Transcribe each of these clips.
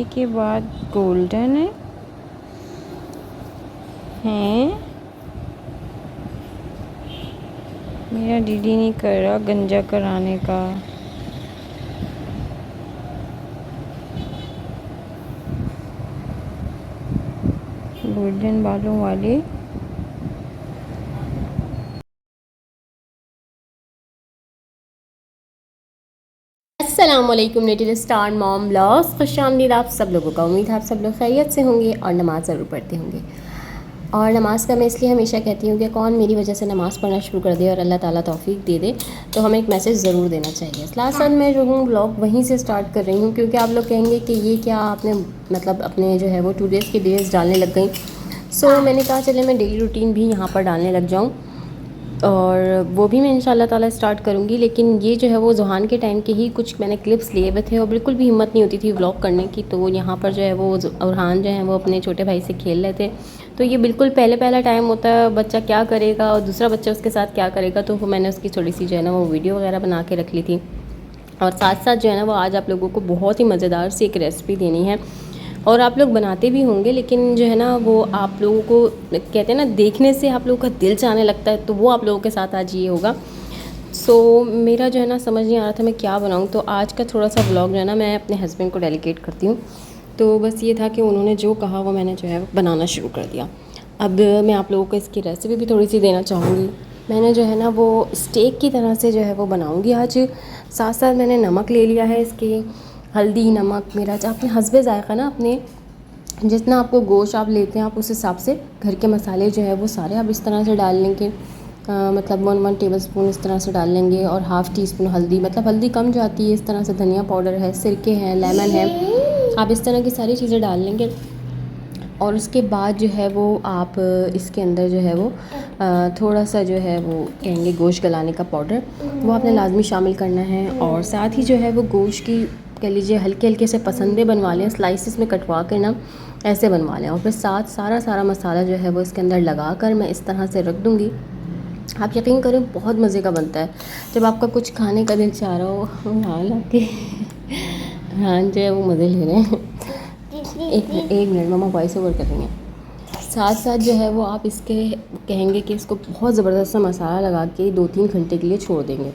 के बाद गोल्डन है मेरा दीदी नहीं कर रहा गंजा कराने का। गोल्डन बालों वाले अस्सलामुअलैकुम लिटिल स्टार मॉम ब्लॉग्स, खुशामदीद आप सब लोगों का। उम्मीद है आप सब लोग खैरियत से होंगे और नमाज़ ज़रूर पढ़ते होंगे। और नमाज़ का मैं इसलिए हमेशा कहती हूँ कि कौन मेरी वजह से नमाज़ पढ़ना शुरू कर दे और अल्लाह ताला तौफीक दे दे, तो हमें एक मैसेज ज़रूर देना चाहिए। लास्ट टाइम मैं जो हूँ ब्लॉग वहीं से स्टार्ट कर रही हूँ, क्योंकि आप लोग कहेंगे कि ये क्या आपने मतलब अपने जो है वो 2 डेज़ के डेज़ डालने लग गई। सो मैंने कहा चले मैं डेली रूटीन भी यहाँ पर डालने लग जाऊँ, और वो भी मैं इंशाल्लाह ताला स्टार्ट करूँगी। लेकिन ये जो है वो ज़ुहान के टाइम के ही कुछ मैंने क्लिप्स लिए हुए थे और बिल्कुल भी हिम्मत नहीं होती थी व्लॉग करने की। तो यहाँ पर जो है वो ज़ुहान जो है वो अपने छोटे भाई से खेल रहे थे, तो ये बिल्कुल पहला टाइम होता है, बच्चा क्या करेगा और दूसरा बच्चा उसके साथ क्या करेगा। तो मैंने उसकी थोड़ी सी जो है ना वो वीडियो वगैरह बना के रख ली थी। और साथ साथ जो है ना वो आज आप लोगों को बहुत ही मज़ेदार सी एक रेसिपी देनी है, और आप लोग बनाते भी होंगे, लेकिन जो है ना वो आप लोगों को कहते हैं ना देखने से आप लोगों का दिल चाहने लगता है, तो वो आप लोगों के साथ आज ये होगा। सो मेरा जो है ना समझ नहीं आ रहा था मैं क्या बनाऊँ, तो आज का थोड़ा सा व्लॉग जो है ना मैं अपने हस्बैंड को डेलीकेट करती हूँ। तो बस ये था कि उन्होंने जो कहा वो मैंने जो है बनाना शुरू कर दिया। अब मैं आप लोगों को इसकी रेसिपी भी थोड़ी सी देना चाहूँगी। मैंने जो है ना वो स्टेक की तरह से जो है वो बनाऊँगी आज। साथ साथ मैंने नमक ले लिया है, इसके हल्दी नमक मिर्च अपने हस्बे ज़ायक़ा ना, अपने जितना आपको गोश्त आप लेते हैं आप उस हिसाब से घर के मसाले जो है वो सारे आप इस तरह से डाल लेंगे। मतलब 1 टेबल स्पून इस तरह से डाल लेंगे, और हाफ़ टी स्पून हल्दी, मतलब हल्दी कम जाती है इस तरह से। धनिया पाउडर है, सिरके हैं, लेमन है, आप इस तरह की सारी चीज़ें डाल लेंगे। और उसके बाद जो है वो आप इसके अंदर जो है वो थोड़ा सा जो है वो कहेंगे गोश्त गलाने का पाउडर, वो आपने लाजमी शामिल करना है। और साथ ही जो है वो गोश्त की कह लीजिए हल्के हल्के से पसंदे बनवा लें, स्लाइसिस में कटवा कर ना ऐसे बनवा लें। और फिर साथ सारा मसाला जो है वो इसके अंदर लगा कर मैं इस तरह से रख दूँगी। आप यकीन करें बहुत मज़े का बनता है। जब आपका कुछ खाने का दिल चाह रहा हो, हालांकि हाँ जो है वो मज़े ले रहे हैं। एक मिनट मम्मा वॉइस ओवर करेंगे। साथ साथ जो है वो आप इसके कहेंगे कि इसको बहुत ज़बरदस्त सा मसाला लगा के 2-3 घंटे के लिए छोड़ देंगे।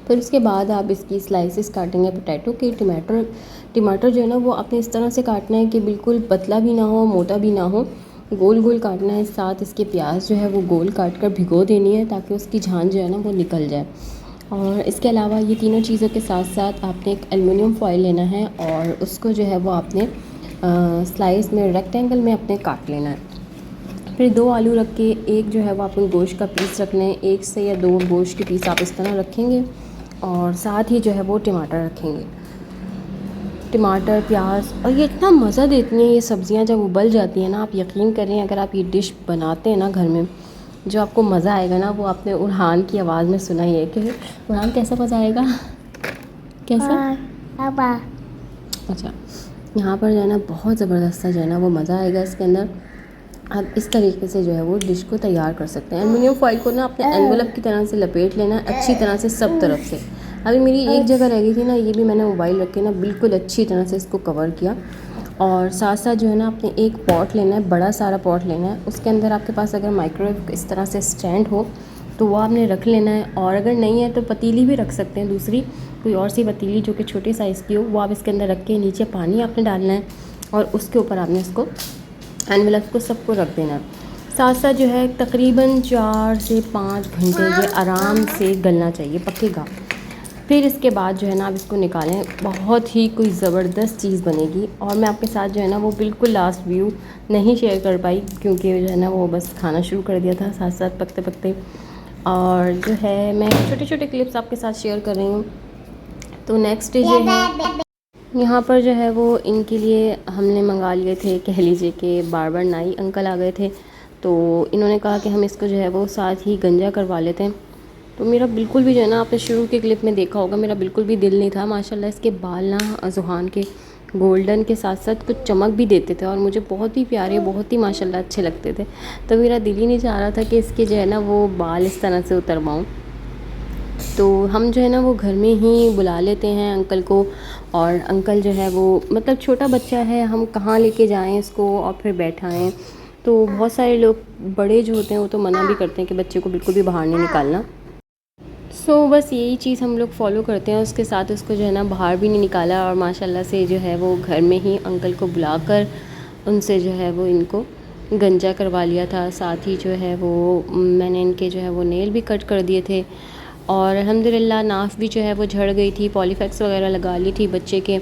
फिर उसके बाद आप इसकी स्लाइसेस काटेंगे पोटैटो के। टमाटर जो है ना वो आपने इस तरह से काटना है कि बिल्कुल पतला भी ना हो मोटा भी ना हो, गोल गोल काटना है। साथ इसके प्याज जो है वो गोल काट कर भिगो देनी है ताकि उसकी झांझ जो है ना वो निकल जाए। और इसके अलावा ये तीनों चीज़ों के साथ साथ आपने एक एल्युमिनियम फॉइल लेना है और उसको जो है वो आपने स्लाइस में रेक्टेंगल में अपने काट लेना है। फिर 2 आलू रख के एक जो है वो आपको गोश्त का पीस रखना है, 1 से या 2 गोश्त के पीस आप इस तरह रखेंगे। और साथ ही जो है वो टमाटर रखेंगे, टमाटर प्याज। और ये इतना मज़ा देती हैं ये सब्ज़ियाँ जब उबल जाती हैं ना, आप यकीन करें अगर आप ये डिश बनाते हैं ना घर में, जो आपको मज़ा आएगा ना वो आपने उरहान की आवाज़ में सुना ही है। कि उरहान कैसा मज़ा आएगा, कैसा अच्छा यहाँ पर जो है ना बहुत ज़बरदस्त सा जो है ना वो मज़ा आएगा इसके अंदर। आप इस तरीके से जो है वो डिश को तैयार कर सकते हैं। एल्युमिनियम फॉइल को ना अपने एनवलप की तरह से लपेट लेना है अच्छी तरह से सब तरफ से। अभी मेरी एक जगह रह गई थी ना, ये भी मैंने मोबाइल रख के ना बिल्कुल अच्छी तरह से इसको कवर किया। और साथ साथ जो है ना आपने एक पॉट लेना है, बड़ा सारा पॉट लेना है। उसके अंदर आपके पास अगर माइक्रोवेव इस तरह से स्टैंड हो तो वो आपने रख लेना है, और अगर नहीं है तो पतीली भी रख सकते हैं, दूसरी कोई और सी पतीली जो कि छोटे साइज़ की हो, वो आप इसके अंदर रख के नीचे पानी आपने डालना है और उसके ऊपर आपने इसको एनवलप को सबको रख देना। साथ साथ जो है तकरीबन 4 से 5 घंटे ये आराम से गलना चाहिए, पकेगा। फिर इसके बाद जो है ना आप इसको निकालें, बहुत ही कोई ज़बरदस्त चीज़ बनेगी। और मैं आपके साथ जो है ना वो बिल्कुल लास्ट व्यू नहीं शेयर कर पाई, क्योंकि जो है ना वो बस खाना शुरू कर दिया था साथ साथ पकते पकते। और जो है मैं छोटे छोटे क्लिप्स आपके साथ शेयर कर रही हूँ। तो नेक्स्ट ये है, यहाँ पर जो है वो इनके लिए हमने मंगा लिए थे, कह लीजिए कि बार बार नाई अंकल आ गए थे, तो इन्होंने कहा कि हम इसको जो है वो साथ ही गंजा करवा लेते हैं। तो मेरा बिल्कुल भी जो है ना, आपने शुरू के क्लिप में देखा होगा, मेरा बिल्कुल भी दिल नहीं था। माशाल्लाह इसके बाल ना ज़ुहान के गोल्डन के साथ साथ कुछ चमक भी देते थे और मुझे बहुत ही प्यारे, बहुत ही माशाल्लाह अच्छे लगते थे। तो मेरा दिल ही नहीं चाह रहा था कि इसके जो है ना वो बाल इस तरह से उतरवाऊँ। तो हम जो है ना वो घर में ही बुला लेते हैं अंकल को। और अंकल जो है वो मतलब छोटा बच्चा है, हम कहाँ लेके जाएं इसको और फिर बैठाएं। तो बहुत सारे लोग बड़े जो होते हैं वो तो मना भी करते हैं कि बच्चे को बिल्कुल भी बाहर नहीं निकालना। सो बस यही चीज़ हम लोग फॉलो करते हैं, उसके साथ उसको जो है ना बाहर भी नहीं निकाला। और माशाल्लाह से जो है वो घर में ही अंकल को बुलाकर उनसे जो है वो इनको गंजा करवा लिया था। साथ ही जो है वो मैंने इनके जो है वो नेल भी कट कर दिए थे। और अल्हम्दुलिल्लाह नाफ भी जो है वो झड़ गई थी, पॉलीफेक्स वगैरह लगा ली थी बच्चे के।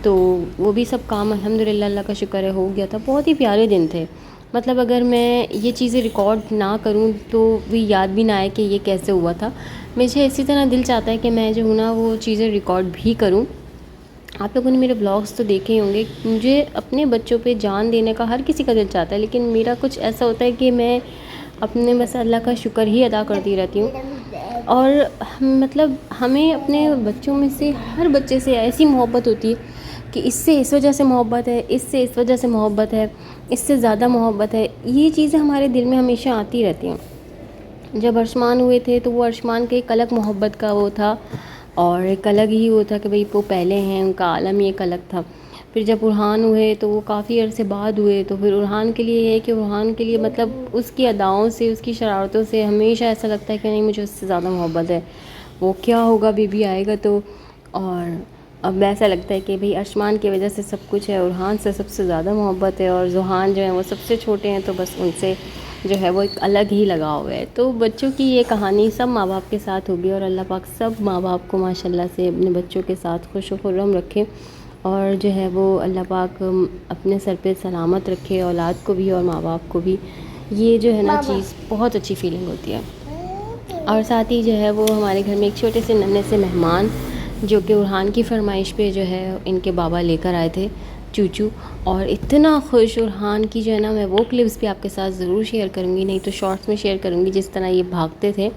तो वो भी सब काम अल्हम्दुलिल्लाह अल्लाह का शुक्र है हो गया था। बहुत ही प्यारे दिन थे। मतलब अगर मैं ये चीज़ें रिकॉर्ड ना करूँ तो भी याद भी ना आए कि ये कैसे हुआ था। मुझे इसी तरह दिल चाहता है कि मैं जो हूँ ना वो चीज़ें रिकॉर्ड भी करूँ। आप लोगों ने मेरे ब्लॉग्स तो देखे ही होंगे, मुझे अपने बच्चों पे जान देने का हर किसी का दिल चाहता है, लेकिन मेरा कुछ ऐसा होता है कि मैं अपने बस अल्लाह का शुक्र ही अदा करती रहती हूँ। और मतलब हमें अपने बच्चों में से हर बच्चे से ऐसी मोहब्बत होती है कि इससे इस वजह से मोहब्बत है, इससे इस वजह से मोहब्बत है, इससे ज़्यादा मोहब्बत है। ये चीज़ें हमारे दिल में हमेशा आती रहती हैं। जब अर्शमान हुए थे तो वो अर्शमान के एक अलग मोहब्बत का वो था और एक अलग ही वो था कि भाई वो पहले हैं, उनका आलम ही एक अलग था। फिर जब उरहान हुए तो वो काफ़ी अरसे बाद हुए, तो फिर उरहान के लिए ये है कि उरहान के लिए मतलब उसकी अदाओं से, उसकी शरारतों से हमेशा ऐसा लगता है कि नहीं मुझे उससे ज़्यादा मोहब्बत है। वो क्या होगा बेबी आएगा तो। और अब ऐसा लगता है कि भाई अर्शमान की वजह से सब कुछ है, उरहान से सबसे ज़्यादा मोहब्बत है और ज़ुहान जो है वो सबसे छोटे हैं, तो बस उनसे जो है वो एक अलग ही लगाव है। तो बच्चों की ये कहानी सब माँ बाप के साथ होगी और अल्लाह पाक सब माँ बाप को माशाल्लाह से अपने बच्चों के साथ खुश खुर्रम रखे और जो है वो अल्लाह पाक अपने सर पे सलामत रखे, औलाद को भी और माँ बाप को भी। ये जो है ना चीज़ बहुत अच्छी फीलिंग होती है। और साथ ही जो है वो हमारे घर में एक छोटे से नन्हे से मेहमान जो कि उरहान की फरमाइश पे जो है इनके बाबा लेकर आए थे, चूचू। और इतना खुश उरहान की जो है ना, मैं वो क्लिप्स भी आपके साथ ज़रूर शेयर करूँगी, नहीं तो शॉर्ट्स में शेयर करूँगी, जिस तरह ये भागते थे।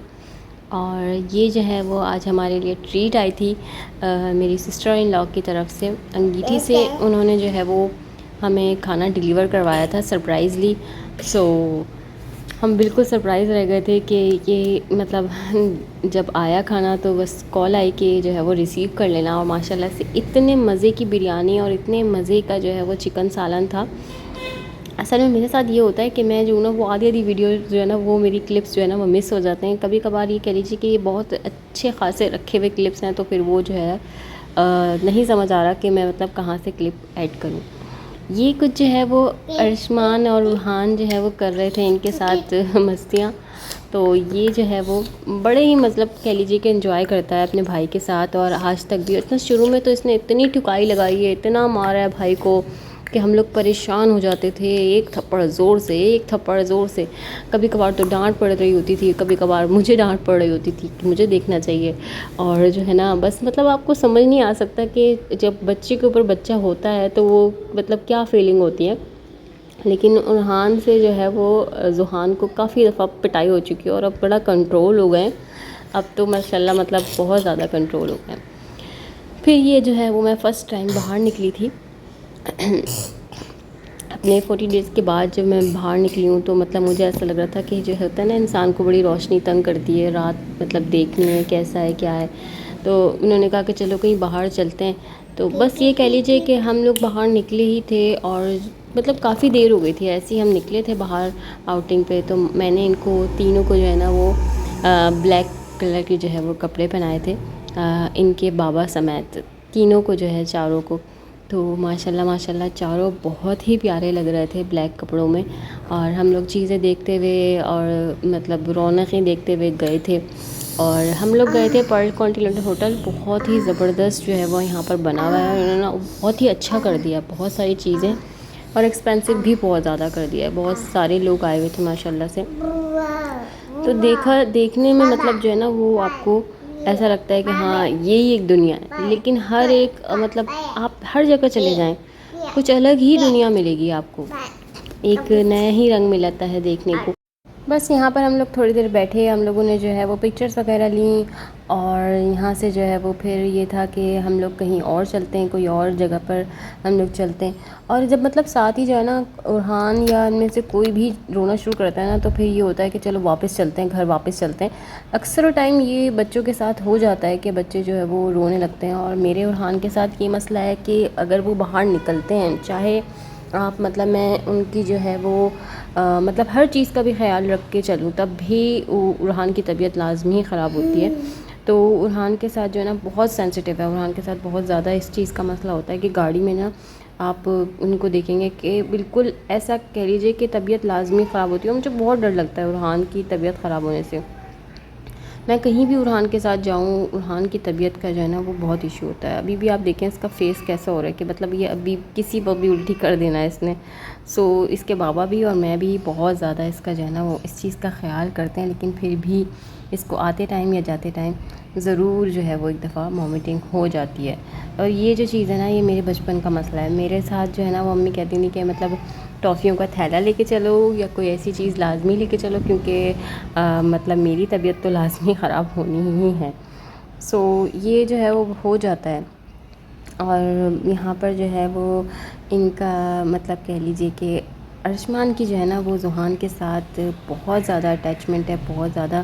और ये जो है वो आज हमारे लिए ट्रीट आई थी मेरी सिस्टर इन लॉ की तरफ से। अंगीठी से उन्होंने जो है वो हमें खाना डिलीवर करवाया था सरप्राइज़ली। सो हम बिल्कुल सरप्राइज़ रह गए थे कि ये मतलब जब आया खाना तो बस कॉल आई कि जो है वो रिसीव कर लेना। और माशाल्लाह से इतने मज़े की बिरयानी और इतने मज़े का जो है वो चिकन सालन था। असल में मेरे साथ ये होता है कि मैं जो ना वो आधी वीडियो जो है ना वो मेरी क्लिप्स जो है ना वो मिस हो जाते हैं। कभी कभार ये कह लीजिए कि ये बहुत अच्छे खासे रखे हुए क्लिप्स हैं, तो फिर वो जो है नहीं समझ आ रहा कि मैं मतलब कहाँ से क्लिप ऐड करूँ। ये कुछ जो है वो अर्शमान और रुहान जो है वो कर रहे थे इनके साथ मस्तियाँ। तो ये जो है वो बड़े ही मतलब कह लीजिए कि एंजॉय करता है अपने भाई के साथ और आज तक भी। इतना शुरू में तो इसने इतनी ठुकाई लगाई है, इतना मारा है भाई को कि हम लोग परेशान हो जाते थे। एक थप्पड़ ज़ोर से, एक थप्पड़ ज़ोर से। कभी कभार तो डांट पड़ रही होती थी, कभी कभार मुझे डांट पड़ रही होती थी कि मुझे देखना चाहिए। और जो है ना बस मतलब आपको समझ नहीं आ सकता कि जब बच्चे के ऊपर बच्चा होता है तो वो मतलब क्या फीलिंग होती है। लेकिन उरहान से जो है वो ज़ुहान को काफ़ी दफ़ा पिटाई हो चुकी है और अब बड़ा कंट्रोल हो गए। अब तो माशाल्लाह मतलब बहुत ज़्यादा कंट्रोल हो गए। फिर ये जो है वो मैं फ़र्स्ट टाइम बाहर निकली थी अपने 40 डेज़ के बाद जब मैं बाहर निकली हूँ तो मतलब मुझे ऐसा लग रहा था कि जो होता है ना इंसान को बड़ी रोशनी तंग करती है, रात मतलब देखनी है कैसा है क्या है। तो उन्होंने कहा कि चलो कहीं बाहर चलते हैं। तो बस ये कह लीजिए कि हम लोग बाहर निकले ही थे और मतलब काफ़ी देर हो गई थी, ऐसे ही हम निकले थे बाहर आउटिंग पे। तो मैंने इनको तीनों को जो है ना वो ब्लैक कलर के जो है वो कपड़े पहनाए थे, इनके बाबा समेत तीनों को जो है चारों को। तो माशाल्लाह माशाल्लाह चारों बहुत ही प्यारे लग रहे थे ब्लैक कपड़ों में। और हम लोग चीज़ें देखते हुए और मतलब रौनकें देखते हुए गए थे। और हम लोग गए थे पर्ल कॉन्टिनेंटल होटल। बहुत ही ज़बरदस्त जो है वो यहाँ पर बना हुआ है, उन्होंने बहुत ही अच्छा कर दिया, बहुत सारी चीज़ें, और एक्सपेंसिव भी बहुत ज़्यादा कर दिया है। बहुत सारे लोग आए हुए थे माशाल्लाह से, तो देखने में मतलब जो है ना वो आपको ऐसा लगता है कि हाँ यही एक दुनिया है। लेकिन हर एक मतलब आप हर जगह चले जाएं, कुछ अलग ही दुनिया मिलेगी आपको, एक नया ही रंग मिलता है देखने को। बस यहाँ पर हम लोग थोड़ी देर बैठे, हम लोगों ने जो है वो पिक्चर्स वगैरह ली, और यहाँ से जो है वो फिर ये था कि हम लोग कहीं और चलते हैं, कोई और जगह पर हम लोग चलते हैं। और जब मतलब साथ ही जो है ना उरहान या इनमें से कोई भी रोना शुरू करता है ना, तो फिर ये होता है कि चलो वापस चलते हैं, घर वापस चलते हैं। अक्सर टाइम ये बच्चों के साथ हो जाता है कि बच्चे जो है वो रोने लगते हैं। और मेरे उरहान के साथ ये मसला है कि अगर वो बाहर निकलते हैं, चाहे आप मतलब मैं उनकी जो है वो मतलब हर चीज़ का भी ख्याल रख के चलूँ, तब भी उरहान की तबीयत लाजमी ख़राब होती है। तो उरहान के साथ जो है ना बहुत सेंसिटिव है, उरहान के साथ बहुत ज़्यादा इस चीज़ का मसला होता है कि गाड़ी में ना आप उनको देखेंगे कि बिल्कुल ऐसा कह लीजिए कि तबीयत लाजमी ख़राब होती है। मुझे बहुत डर लगता है उरहान की तबीयत ख़राब होने से। मैं कहीं भी उरहान के साथ जाऊँ, उरहान की तबीयत का जो है ना वो बहुत इशू होता है। अभी भी आप देखें इसका फेस कैसा हो रहा है कि मतलब ये अभी किसी पर भी उल्टी कर देना है इसने। सो इसके बाबा भी और मैं भी बहुत ज़्यादा इसका जो है ना वो इस चीज़ का ख्याल करते हैं, लेकिन फिर भी इसको आते टाइम या जाते टाइम ज़रूर जो है वो एक दफ़ा वॉमिटिंग हो जाती है। और ये जो चीज़ है ना ये मेरे बचपन का मसला है। मेरे साथ जो है ना वो मम्मी कहती थी कि मतलब टॉफ़ियों का थैला लेके चलो या कोई ऐसी चीज़ लाजमी लेके चलो, क्योंकि मतलब मेरी तबीयत तो लाजमी ख़राब होनी ही है। सो ये जो है वो हो जाता है। और यहाँ पर जो है वो इनका मतलब कह लीजिए कि अर्शमान की जो है ना वो ज़ुहान के साथ बहुत ज़्यादा अटैचमेंट है, बहुत ज़्यादा,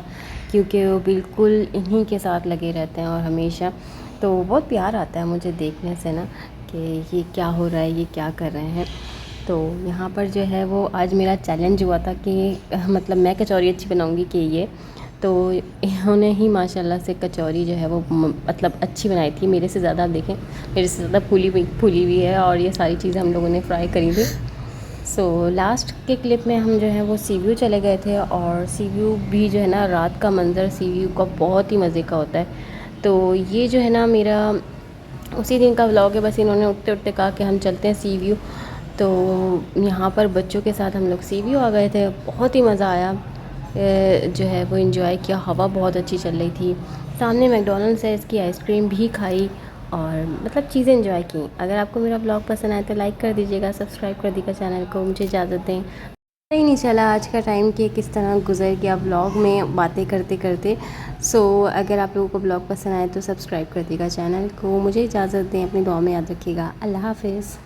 क्योंकि वो बिल्कुल इन्हीं के साथ लगे रहते हैं और हमेशा। तो बहुत प्यार आता है मुझे देखने से ना कि ये क्या हो रहा है, ये क्या कर रहे हैं। तो यहाँ पर जो है वो आज मेरा चैलेंज हुआ था कि मतलब मैं कचौरी अच्छी बनाऊँगी कि ये, तो इन्होंने ही माशाल्लाह से कचौरी जो है वो मतलब अच्छी बनाई थी मेरे से ज़्यादा। आप देखें मेरे से ज़्यादा फूली हुई है, और ये सारी चीज़ें हम लोगों ने फ्राई करी थी। सो लास्ट के क्लिप में हम जो है वो सी व्यू चले गए थे, और सी व्यू भी जो है ना रात का मंज़र सी व्यू का बहुत ही मज़े का होता है। तो ये जो है ना मेरा उसी दिन का व्लॉग है। बस इन्होंने उठते उठते कहा कि हम चलते हैं सी व्यू, तो यहाँ पर बच्चों के साथ हम लोग सी व्यू आ गए थे। बहुत ही मज़ा आया, जो है वो एंजॉय किया। हवा बहुत अच्छी चल रही थी, सामने मैकडॉनल्ड्स है, इसकी आइसक्रीम भी खाई और मतलब चीज़ें एंजॉय की। अगर आपको मेरा ब्लॉग पसंद आए तो लाइक कर दीजिएगा, सब्सक्राइब कर दीजिएगा चैनल को। मुझे इजाज़त दें। पता ही नहीं चला आज का टाइम कि किस तरह गुजर गया ब्लॉग में बातें करते करते। सो अगर आप लोगों को ब्लॉग पसंद आए तो सब्सक्राइब कर दीजिएगा चैनल को। मुझे इजाज़त दें, अपनी दुआ में याद रखिएगा। अल्लाह हाफ़िज़।